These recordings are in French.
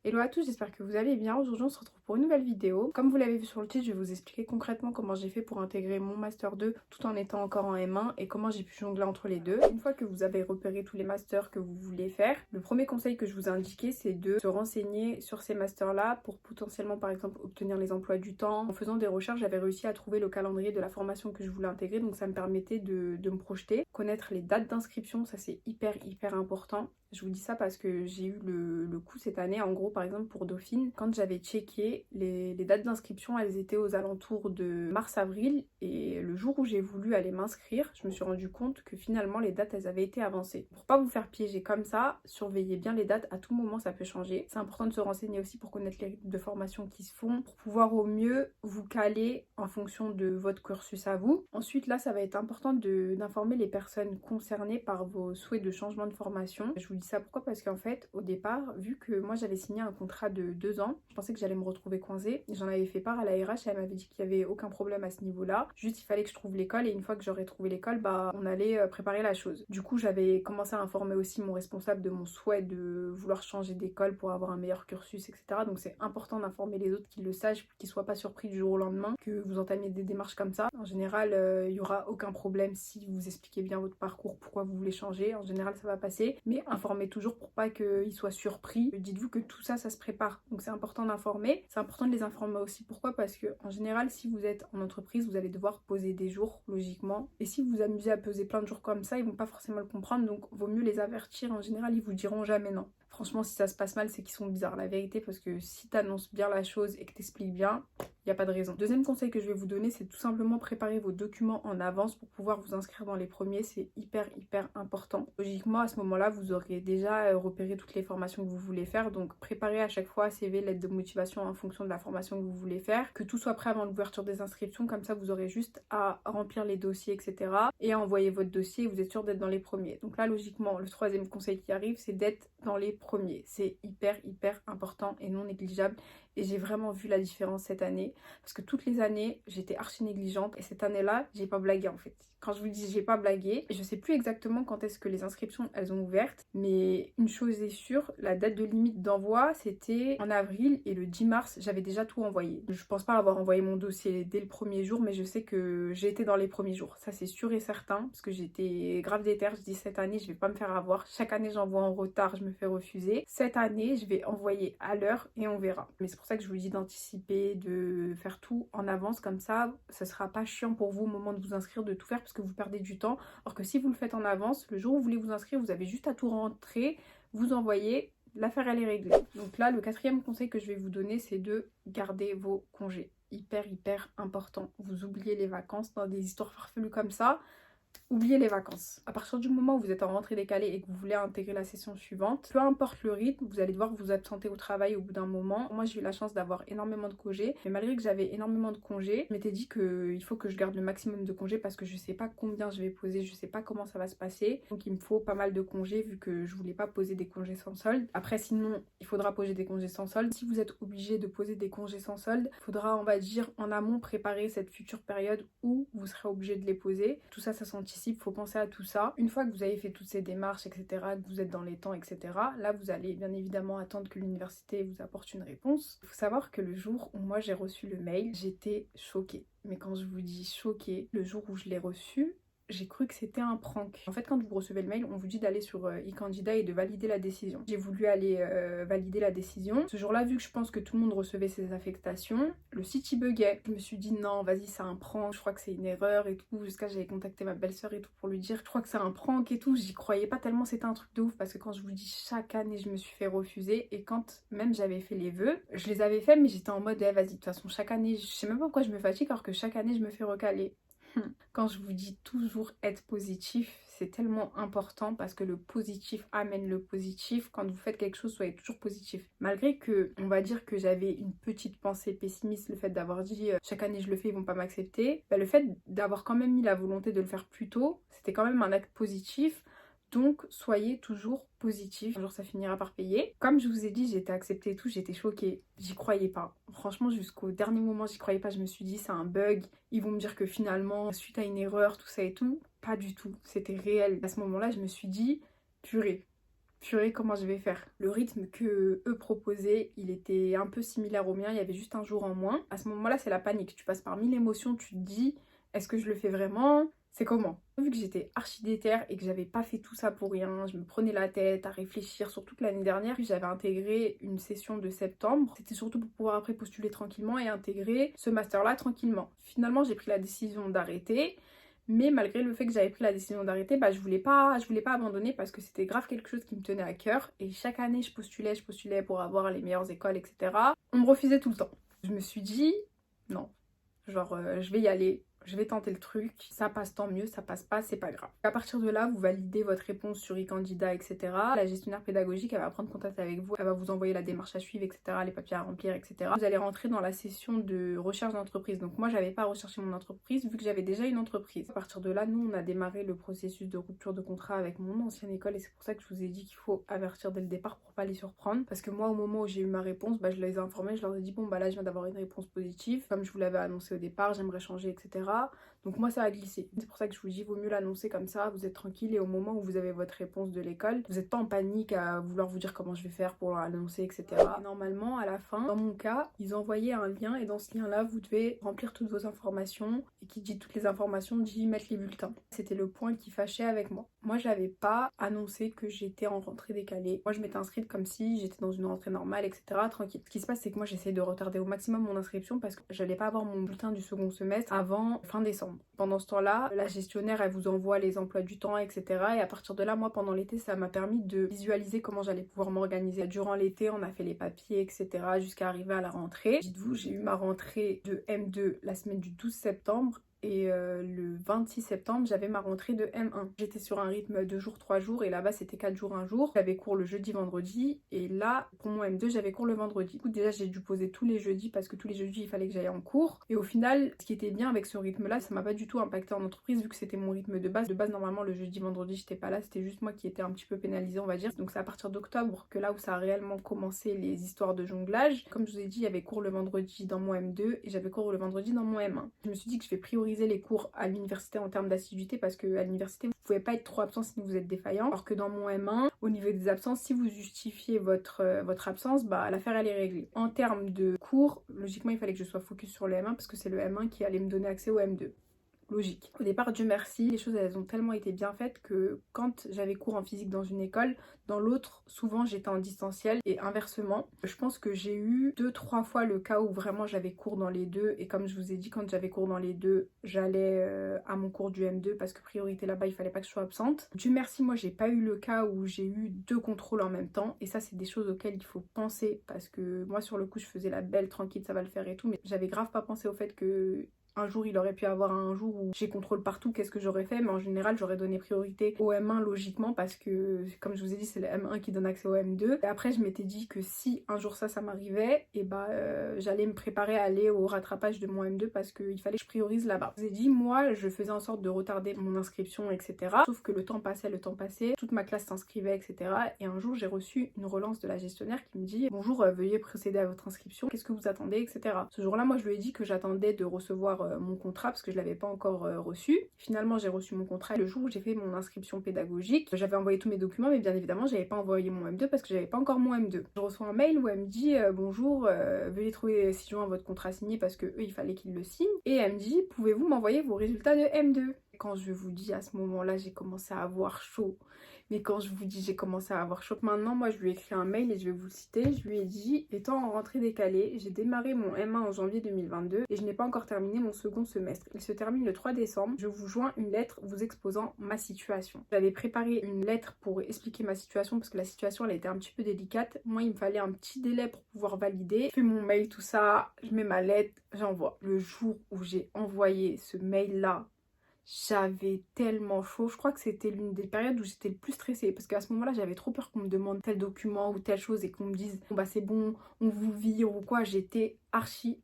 Hello à tous, j'espère que vous allez bien. Aujourd'hui on se retrouve pour une nouvelle vidéo. Comme vous l'avez vu sur le titre, je vais vous expliquer concrètement comment j'ai fait pour intégrer mon Master 2 tout en étant encore en M1 et comment j'ai pu jongler entre les deux. Une fois que vous avez repéré tous les masters que vous voulez faire, le premier conseil que je vous ai indiqué, c'est de se renseigner sur ces masters là pour potentiellement par exemple obtenir les emplois du temps. En faisant des recherches, j'avais réussi à trouver le calendrier de la formation que je voulais intégrer, donc ça me permettait de me projeter, connaître les dates d'inscription, ça c'est hyper important. Je vous dis ça parce que j'ai eu le coup cette année. En gros, par exemple, pour Dauphine, quand j'avais checké les dates d'inscription, elles étaient aux alentours de mars-avril. Et le jour où j'ai voulu aller m'inscrire, je me suis rendu compte que finalement, les dates, elles avaient été avancées. Pour pas vous faire piéger comme ça, surveillez bien les dates. À tout moment, ça peut changer. C'est important de se renseigner aussi pour connaître les rythmes de formation qui se font, pour pouvoir au mieux vous caler en fonction de votre cursus à vous. Ensuite, là, ça va être important d'informer les personnes concernées par vos souhaits de changement de formation. Je vous dis ça pourquoi? Parce qu'en fait, au départ, vu que moi j'avais signé un contrat de 2 ans, je pensais que j'allais me retrouver coincée. J'en avais fait part à la RH et elle m'avait dit qu'il n'y avait aucun problème à ce niveau-là. Juste, il fallait que je trouve l'école et une fois que j'aurais trouvé l'école, on allait préparer la chose. Du coup, j'avais commencé à informer aussi mon responsable de mon souhait de vouloir changer d'école pour avoir un meilleur cursus, etc. Donc c'est important d'informer les autres, qu'ils le sachent, qu'ils soient pas surpris du jour au lendemain, que vous entamiez des démarches comme ça. En général, il n'y aura aucun problème si vous expliquez bien votre parcours, pourquoi vous voulez changer. En général, ça va passer, mais informez toujours pour pas qu'ils soient surpris. Dites-vous que tout ça, ça se prépare. Donc c'est important d'informer. C'est important de les informer aussi. Pourquoi? Parce que en général, si vous êtes en entreprise, vous allez devoir poser des jours, logiquement. Et si vous vous amusez à peser plein de jours comme ça, ils vont pas forcément le comprendre. Donc vaut mieux les avertir. En général, ils vous diront jamais non. Franchement, si ça se passe mal, c'est qu'ils sont bizarres, la vérité, parce que si t'annonces bien la chose et que t'expliques bien, il n'y a pas de raison. Deuxième conseil que je vais vous donner, c'est tout simplement préparer vos documents en avance pour pouvoir vous inscrire dans les premiers. C'est hyper important. Logiquement, à ce moment-là, vous aurez déjà repéré toutes les formations que vous voulez faire. Donc, préparez à chaque fois CV, lettre de motivation en fonction de la formation que vous voulez faire. Que tout soit prêt avant l'ouverture des inscriptions. Comme ça, vous aurez juste à remplir les dossiers, etc. et à envoyer votre dossier et vous êtes sûr d'être dans les premiers. Donc là, logiquement, le troisième conseil qui arrive, c'est d'être dans les premiers. C'est hyper important et non négligeable. Et j'ai vraiment vu la différence cette année. Parce que toutes les années, j'étais archi négligente. Et cette année-là, j'ai pas blagué en fait. Quand je vous dis j'ai pas blagué, je sais plus exactement quand est-ce que les inscriptions elles ont ouvertes. Mais une chose est sûre, la date de limite d'envoi, c'était en avril. Et le 10 mars, j'avais déjà tout envoyé. Je pense pas avoir envoyé mon dossier dès le premier jour, mais je sais que j'ai été dans les premiers jours. Ça c'est sûr et certain. Parce que j'étais grave déter. Je dis cette année, je vais pas me faire avoir. Chaque année, j'envoie en retard, je me fais refuser. Cette année, je vais envoyer à l'heure et on verra. Mais c'est pour ça que je vous dis d'anticiper, de faire tout en avance, comme ça sera pas chiant pour vous au moment de vous inscrire de tout faire parce que vous perdez du temps. Alors que si vous le faites en avance, le jour où vous voulez vous inscrire, vous avez juste à tout rentrer, vous envoyer, l'affaire elle est réglée. Donc là, le quatrième conseil que je vais vous donner, c'est de garder vos congés. Hyper important. Vous oubliez les vacances dans des histoires farfelues comme ça. Oubliez les vacances. À partir du moment où vous êtes en rentrée décalée et que vous voulez intégrer la session suivante, peu importe le rythme, vous allez devoir vous absenter au travail au bout d'un moment. Moi, j'ai eu la chance d'avoir énormément de congés, mais malgré que j'avais énormément de congés, je m'étais dit qu'il faut que je garde le maximum de congés parce que je sais pas combien je vais poser, je sais pas comment ça va se passer. Donc, il me faut pas mal de congés vu que je voulais pas poser des congés sans solde. Après, sinon, il faudra poser des congés sans solde. Si vous êtes obligé de poser des congés sans solde, il faudra, on va dire, en amont préparer cette future période où vous serez obligé de les poser. Tout ça, ça s'anticipe. Il faut penser à tout ça. Une fois que vous avez fait toutes ces démarches, etc., que vous êtes dans les temps, etc., là, vous allez bien évidemment attendre que l'université vous apporte une réponse. Il faut savoir que le jour où moi j'ai reçu le mail, j'étais choquée. Mais quand je vous dis choquée, le jour où je l'ai reçu, j'ai cru que c'était un prank. En fait, quand vous recevez le mail, on vous dit d'aller sur e-candidat et de valider la décision. J'ai voulu aller valider la décision. Ce jour-là, vu que je pense que tout le monde recevait ses affectations, le site il buguait. Je me suis dit non, vas-y, c'est un prank, je crois que c'est une erreur et tout. Jusqu'à j'avais contacté ma belle-sœur et tout pour lui dire, je crois que c'est un prank et tout. J'y croyais pas tellement, c'était un truc de ouf parce que quand je vous dis chaque année, je me suis fait refuser et quand même j'avais fait les vœux, je les avais faits, mais j'étais en mode, vas-y, de toute façon, chaque année, je sais même pas pourquoi je me fatigue alors que chaque année, je me fais recaler. Quand je vous dis toujours être positif, c'est tellement important parce que le positif amène le positif. Quand vous faites quelque chose, soyez toujours positif. Malgré que, on va dire que j'avais une petite pensée pessimiste, le fait d'avoir dit chaque année je le fais, ils vont pas m'accepter. Le fait d'avoir quand même mis la volonté de le faire plus tôt, c'était quand même un acte positif. Donc, soyez toujours positif. Un jour, ça finira par payer. Comme je vous ai dit, j'ai été acceptée et tout, j'étais choquée. J'y croyais pas. Franchement, jusqu'au dernier moment, j'y croyais pas. Je me suis dit, c'est un bug. Ils vont me dire que finalement, suite à une erreur, tout ça et tout. Pas du tout. C'était réel. À ce moment-là, je me suis dit, purée. Purée, comment je vais faire? Le rythme que eux proposaient, il était un peu similaire au mien, il y avait juste un jour en moins. À ce moment-là, c'est la panique. Tu passes par 1000 émotions, tu te dis, est-ce que je le fais vraiment? C'est comment? Vu que j'étais archi déter et que j'avais pas fait tout ça pour rien, je me prenais la tête à réfléchir, surtout que l'année dernière, j'avais intégré une session de septembre. C'était surtout pour pouvoir après postuler tranquillement et intégrer ce master-là tranquillement. Finalement, j'ai pris la décision d'arrêter. Mais malgré le fait que j'avais pris la décision d'arrêter, je voulais pas abandonner parce que c'était grave quelque chose qui me tenait à cœur. Et chaque année, je postulais pour avoir les meilleures écoles, etc. On me refusait tout le temps. Je me suis dit, non, je vais y aller. Je vais tenter le truc, ça passe tant mieux, ça passe pas, c'est pas grave. À partir de là, vous validez votre réponse sur e-candidat, etc. La gestionnaire pédagogique, elle va prendre contact avec vous, elle va vous envoyer la démarche à suivre, etc., les papiers à remplir, etc. Vous allez rentrer dans la session de recherche d'entreprise. Donc moi, j'avais pas recherché mon entreprise vu que j'avais déjà une entreprise. À partir de là, nous, on a démarré le processus de rupture de contrat avec mon ancienne école et c'est pour ça que je vous ai dit qu'il faut avertir dès le départ pour pas les surprendre. Parce que moi, au moment où j'ai eu ma réponse, je les ai informés, je leur ai dit bon là, je viens d'avoir une réponse positive. Comme je vous l'avais annoncé au départ, j'aimerais changer, etc. Donc moi ça a glissé. C'est pour ça que je vous dis vaut mieux l'annoncer comme ça, vous êtes tranquille et au moment où vous avez votre réponse de l'école, vous n'êtes pas en panique à vouloir vous dire comment je vais faire pour l'annoncer, etc. Et normalement à la fin, dans mon cas, ils envoyaient un lien et dans ce lien là vous devez remplir toutes vos informations et qui dit toutes les informations dit mettre les bulletins. C'était le point qui fâchait avec moi. Moi j'avais pas annoncé que j'étais en rentrée décalée. Moi je m'étais inscrite comme si j'étais dans une rentrée normale, etc. Tranquille. Ce qui se passe c'est que moi j'essaie de retarder au maximum mon inscription parce que j'allais pas avoir mon bulletin du second semestre avant fin décembre. Pendant ce temps-là, la gestionnaire, elle vous envoie les emplois du temps, etc. Et à partir de là, moi, pendant l'été, ça m'a permis de visualiser comment j'allais pouvoir m'organiser. Durant l'été, on a fait les papiers, etc. jusqu'à arriver à la rentrée. Dites-vous, j'ai eu ma rentrée de M2 la semaine du 12 septembre. Et le 26 septembre, j'avais ma rentrée de M1. J'étais sur un rythme 2 jours, 3 jours et là-bas c'était 4 jours, 1 jour. J'avais cours le jeudi, vendredi et là, pour mon M2, j'avais cours le vendredi. Du coup, déjà, j'ai dû poser tous les jeudis parce que tous les jeudis, il fallait que j'aille en cours. Et au final, ce qui était bien avec ce rythme-là, ça m'a pas du tout impacté en entreprise vu que c'était mon rythme de base. De base, normalement, le jeudi, vendredi, j'étais pas là. C'était juste moi qui étais un petit peu pénalisée, on va dire. Donc c'est à partir d'octobre que là où ça a réellement commencé les histoires de jonglage. Comme je vous ai dit, il y avait cours le vendredi dans mon M2 et j'avais cours le vendredi dans mon M1. Je me suis dit que je vais prioriser les cours à l'université en termes d'assiduité parce que à l'université vous pouvez pas être trop absent si vous êtes défaillant, alors que dans mon M1 au niveau des absences, si vous justifiez votre absence, l'affaire elle est réglée. En termes de cours, logiquement il fallait que je sois focus sur le M1 parce que c'est le M1 qui allait me donner accès au M2. Logique. Au départ, Dieu merci, les choses elles ont tellement été bien faites que quand j'avais cours en physique dans une école, dans l'autre, souvent j'étais en distanciel et inversement. Je pense que j'ai eu 2-3 fois le cas où vraiment j'avais cours dans les deux et comme je vous ai dit, quand j'avais cours dans les deux, j'allais à mon cours du M2 parce que priorité là-bas, il fallait pas que je sois absente. Dieu merci, moi j'ai pas eu le cas où j'ai eu 2 contrôles en même temps et ça c'est des choses auxquelles il faut penser parce que moi sur le coup je faisais la belle tranquille, ça va le faire et tout, mais j'avais grave pas pensé au fait que un jour il aurait pu avoir un jour où j'ai contrôle partout, qu'est-ce que j'aurais fait, mais en général j'aurais donné priorité au M1 logiquement parce que comme je vous ai dit c'est le M1 qui donne accès au M2 et après je m'étais dit que si un jour ça m'arrivait et j'allais me préparer à aller au rattrapage de mon M2 parce qu'il fallait que je priorise là-bas. Je vous ai dit moi je faisais en sorte de retarder mon inscription etc, sauf que le temps passait, toute ma classe s'inscrivait etc et un jour j'ai reçu une relance de la gestionnaire qui me dit bonjour veuillez procéder à votre inscription, qu'est-ce que vous attendez etc. Ce jour là moi je lui ai dit que j'attendais de recevoir mon contrat parce que je l'avais pas encore reçu. Finalement j'ai reçu mon contrat le jour où j'ai fait mon inscription pédagogique. J'avais envoyé tous mes documents mais bien évidemment j'avais pas envoyé mon M2 parce que j'avais pas encore mon M2. Je reçois un mail où elle me dit bonjour veuillez trouver ci-joint votre contrat signé parce que eux il fallait qu'ils le signent et elle me dit pouvez-vous m'envoyer vos résultats de M2. Quand je vous dis à ce moment là j'ai commencé à avoir chaud. Mais quand je vous dis j'ai commencé à avoir chaud, maintenant moi je lui ai écrit un mail et je vais vous le citer. Je lui ai dit étant en rentrée décalée, j'ai démarré mon M1 en janvier 2022 et je n'ai pas encore terminé mon second semestre. Il se termine le 3 décembre. Je vous joins une lettre vous exposant ma situation. J'avais préparé une lettre pour expliquer ma situation parce que la situation elle était un petit peu délicate. Moi il me fallait un petit délai pour pouvoir valider. Je fais mon mail, tout ça, je mets ma lettre, j'envoie. Le jour où j'ai envoyé ce mail là, j'avais tellement chaud. Je crois que c'était l'une des périodes où j'étais le plus stressée parce qu'à ce moment-là j'avais trop peur qu'on me demande tel document ou telle chose et qu'on me dise bon c'est bon, on vous vire ou quoi. J'étais archi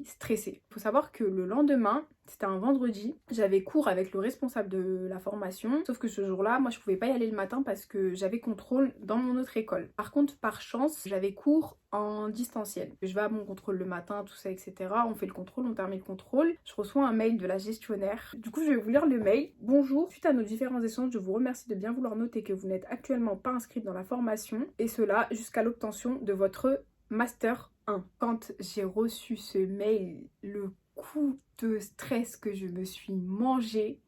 stressée. Faut savoir que le lendemain, C'était un vendredi, j'avais cours avec le responsable de la formation, sauf que ce jour-là, moi je pouvais pas y aller le matin parce que j'avais contrôle dans mon autre école. Par contre, par chance, j'avais cours en distanciel. Je vais à mon contrôle le matin, tout ça, etc. On fait le contrôle, on termine le contrôle. Je reçois un mail de la gestionnaire. Du coup, je vais vous lire le mail. Bonjour, suite à nos différents échanges, je vous remercie de bien vouloir noter que vous n'êtes actuellement pas inscrite dans la formation, et cela jusqu'à l'obtention de votre Master 1. Quand j'ai reçu ce mail, le coup de stress que je me suis mangé,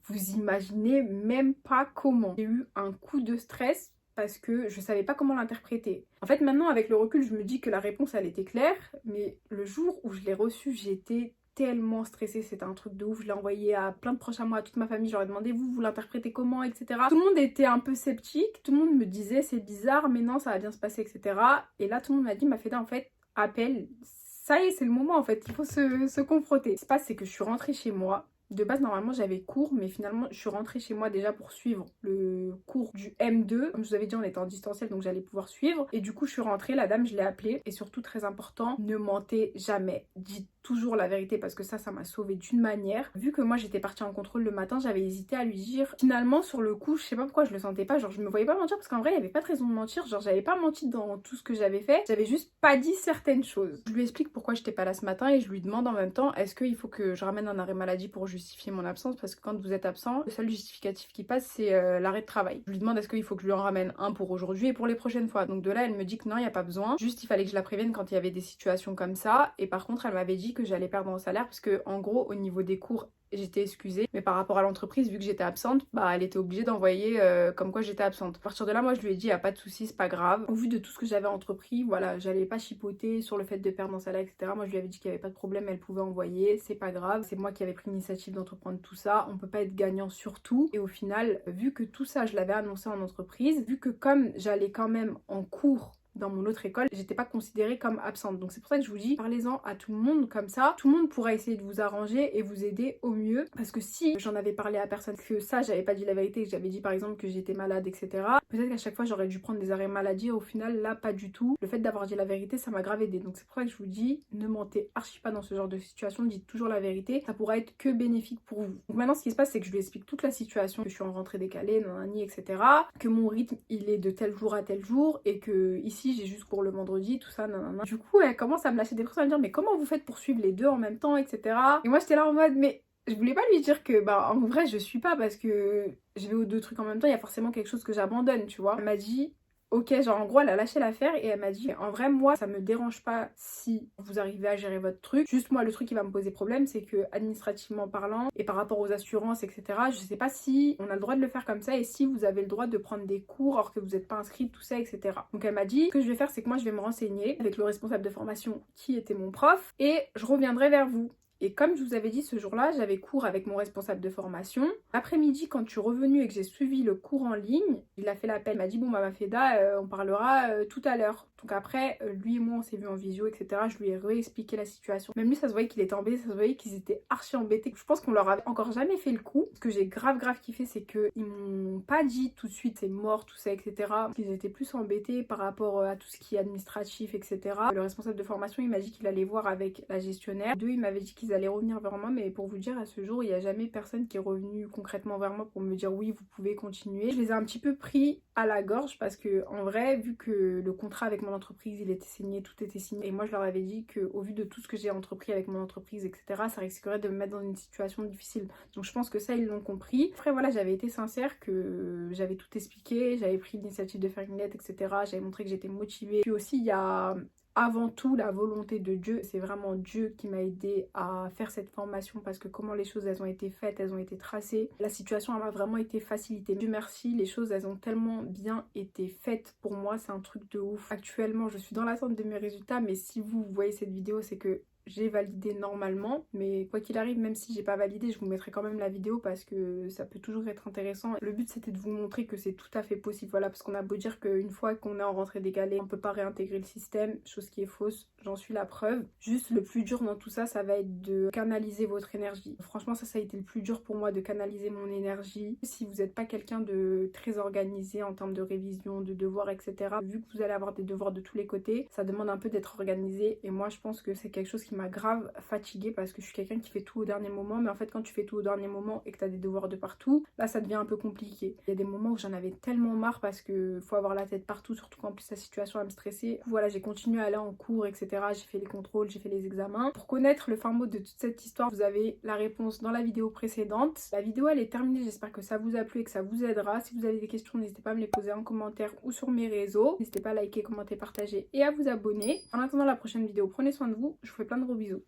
vous imaginez même pas comment. J'ai eu un coup de stress parce que je savais pas comment l'interpréter. En fait, maintenant, avec le recul, je me dis que la réponse, elle était claire, mais le jour où je l'ai reçue, j'étais tellement stressée, c'était un truc de ouf. Je l'ai envoyé à plein de proches à moi, à toute ma famille, je leur ai demandé vous l'interprétez comment, etc. Tout le monde était un peu sceptique, tout le monde me disait c'est bizarre, mais non, ça va bien se passer, etc. Et là, tout le monde m'a dit, Mafeda, en fait, appelle, ça y est, c'est le moment, en fait, il faut se confronter. Ce qui se passe, c'est que je suis rentrée chez moi. De base, normalement, j'avais cours, mais finalement, je suis rentrée chez moi déjà pour suivre le cours du M2. Comme je vous avais dit, on était en distanciel, donc j'allais pouvoir suivre. Et du coup, je suis rentrée, la dame, je l'ai appelée. Et surtout, très important, ne mentez jamais. Dites toujours la vérité parce que ça m'a sauvée d'une manière. Vu que moi, j'étais partie en contrôle le matin, j'avais hésité à lui dire. Finalement, sur le coup, je sais pas pourquoi je le sentais pas. Genre, je me voyais pas mentir parce qu'en vrai, il y avait pas de raison de mentir. Genre, j'avais pas menti dans tout ce que j'avais fait. J'avais juste pas dit certaines choses. Je lui explique pourquoi j'étais pas là ce matin et je lui demande en même temps, est-ce qu'il faut que je ramène un arrêt maladie pour justifier mon absence, parce que quand vous êtes absent, le seul justificatif qui passe c'est l'arrêt de travail. Je lui demande est-ce qu'il faut que je lui en ramène un pour aujourd'hui et pour les prochaines fois. Donc de là elle me dit que non, il n'y a pas besoin, juste il fallait que je la prévienne quand il y avait des situations comme ça. Et par contre elle m'avait dit que j'allais perdre en salaire parce que en gros au niveau des cours j'étais excusée, mais par rapport à l'entreprise, vu que j'étais absente, bah elle était obligée d'envoyer comme quoi j'étais absente. À partir de là, moi je lui ai dit, y a pas de souci, c'est pas grave. Au vu de tout ce que j'avais entrepris, voilà, j'allais pas chipoter sur le fait de perdre en salaire, etc. Moi je lui avais dit qu'il y avait pas de problème, elle pouvait envoyer, c'est pas grave. C'est moi qui avais pris l'initiative d'entreprendre tout ça, on peut pas être gagnant sur tout. Et au final, vu que tout ça je l'avais annoncé en entreprise, vu que comme j'allais quand même en cours dans mon autre école, j'étais pas considérée comme absente. Donc c'est pour ça que je vous dis, parlez-en à tout le monde comme ça. Tout le monde pourra essayer de vous arranger et vous aider au mieux. Parce que si j'en avais parlé à personne, que ça, j'avais pas dit la vérité, que j'avais dit par exemple que j'étais malade, etc. Peut-être qu'à chaque fois j'aurais dû prendre des arrêts maladie. Au final, là, pas du tout. Le fait d'avoir dit la vérité, ça m'a grave aidé. Donc c'est pour ça que je vous dis, ne mentez archi pas dans ce genre de situation. Dites toujours la vérité. Ça pourra être que bénéfique pour vous. Donc maintenant, ce qui se passe, c'est que je lui explique toute la situation, que je suis en rentrée décalée, nanani, etc. Que mon rythme, il est de tel jour à tel jour et que ici, j'ai juste cours le vendredi, tout ça, nanana. Du coup, elle commence à me lâcher des trucs, à me dire mais comment vous faites pour suivre les deux en même temps, etc. Et moi, j'étais là en mode mais je voulais pas lui dire que bah en vrai je suis pas parce que je vais aux deux trucs en même temps, il y a forcément quelque chose que j'abandonne, tu vois. Elle m'a dit ok, genre en gros elle a lâché l'affaire et elle m'a dit en vrai moi ça me dérange pas si vous arrivez à gérer votre truc, juste moi le truc qui va me poser problème c'est que administrativement parlant et par rapport aux assurances etc, je sais pas si on a le droit de le faire comme ça et si vous avez le droit de prendre des cours alors que vous n'êtes pas inscrite, tout ça etc. Donc elle m'a dit ce que je vais faire c'est que moi je vais me renseigner avec le responsable de formation qui était mon prof et je reviendrai vers vous. Et comme je vous avais dit, ce jour-là, j'avais cours avec mon responsable de formation. L'après-midi, quand je suis revenue et que j'ai suivi le cours en ligne, il a fait l'appel, il m'a dit bon bah Mafeda, on parlera tout à l'heure. Donc après, lui et moi on s'est vu en visio, etc. Je lui ai réexpliqué la situation. Même lui, ça se voyait qu'il était embêté, ça se voyait qu'ils étaient archi embêtés. Je pense qu'on leur avait encore jamais fait le coup. Ce que j'ai grave kiffé, c'est qu'ils m'ont pas dit tout de suite c'est mort, tout ça, etc. Qu'ils étaient plus embêtés par rapport à tout ce qui est administratif, etc. Le responsable de formation, il m'a dit qu'il allait voir avec la gestionnaire. Deux, il m'avait dit qu'ils allaient revenir vers moi, mais pour vous dire, à ce jour, il n'y a jamais personne qui est revenu concrètement vers moi pour me dire oui, vous pouvez continuer. Je les ai un petit peu pris à la gorge parce que en vrai, vu que le contrat avec mon entreprise il était signé, tout était signé, et moi je leur avais dit que au vu de tout ce que j'ai entrepris avec mon entreprise, etc., ça risquerait de me mettre dans une situation difficile. Donc je pense que ça ils l'ont compris. Après voilà, j'avais été sincère, que j'avais tout expliqué, j'avais pris l'initiative de faire une lettre, etc., j'avais montré que j'étais motivée. Puis aussi il y a avant tout la volonté de Dieu, c'est vraiment Dieu qui m'a aidé à faire cette formation parce que comment les choses elles ont été faites, elles ont été tracées, la situation elle m'a vraiment été facilitée. Dieu merci, les choses elles ont tellement bien été faites pour moi, c'est un truc de ouf. Actuellement je suis dans l'attente de mes résultats, mais si vous voyez cette vidéo c'est que j'ai validé normalement, mais quoi qu'il arrive, même si j'ai pas validé, je vous mettrai quand même la vidéo parce que ça peut toujours être intéressant. Le but c'était de vous montrer que c'est tout à fait possible, voilà, parce qu'on a beau dire qu'une fois qu'on est en rentrée décalée, on peut pas réintégrer le système, chose qui est fausse, j'en suis la preuve. Juste le plus dur dans tout ça, ça va être de canaliser votre énergie. Franchement ça a été le plus dur pour moi, de canaliser mon énergie. Si vous n'êtes pas quelqu'un de très organisé en termes de révision, de devoirs, etc., vu que vous allez avoir des devoirs de tous les côtés, ça demande un peu d'être organisé et moi je pense que c'est quelque chose qui qui m'a grave fatiguée parce que je suis quelqu'un qui fait tout au dernier moment. Mais en fait, quand tu fais tout au dernier moment et que tu as des devoirs de partout, là ça devient un peu compliqué. Il y a des moments où j'en avais tellement marre parce que faut avoir la tête partout, surtout qu'en plus la situation elle me stressait. Voilà, j'ai continué à aller en cours, etc. J'ai fait les contrôles, j'ai fait les examens. Pour connaître le fin mot de toute cette histoire, vous avez la réponse dans la vidéo précédente. La vidéo elle est terminée, j'espère que ça vous a plu et que ça vous aidera. Si vous avez des questions, n'hésitez pas à me les poser en commentaire ou sur mes réseaux. N'hésitez pas à liker, commenter, partager et à vous abonner. En attendant la prochaine vidéo, prenez soin de vous, je vous fais plein de gros bisous.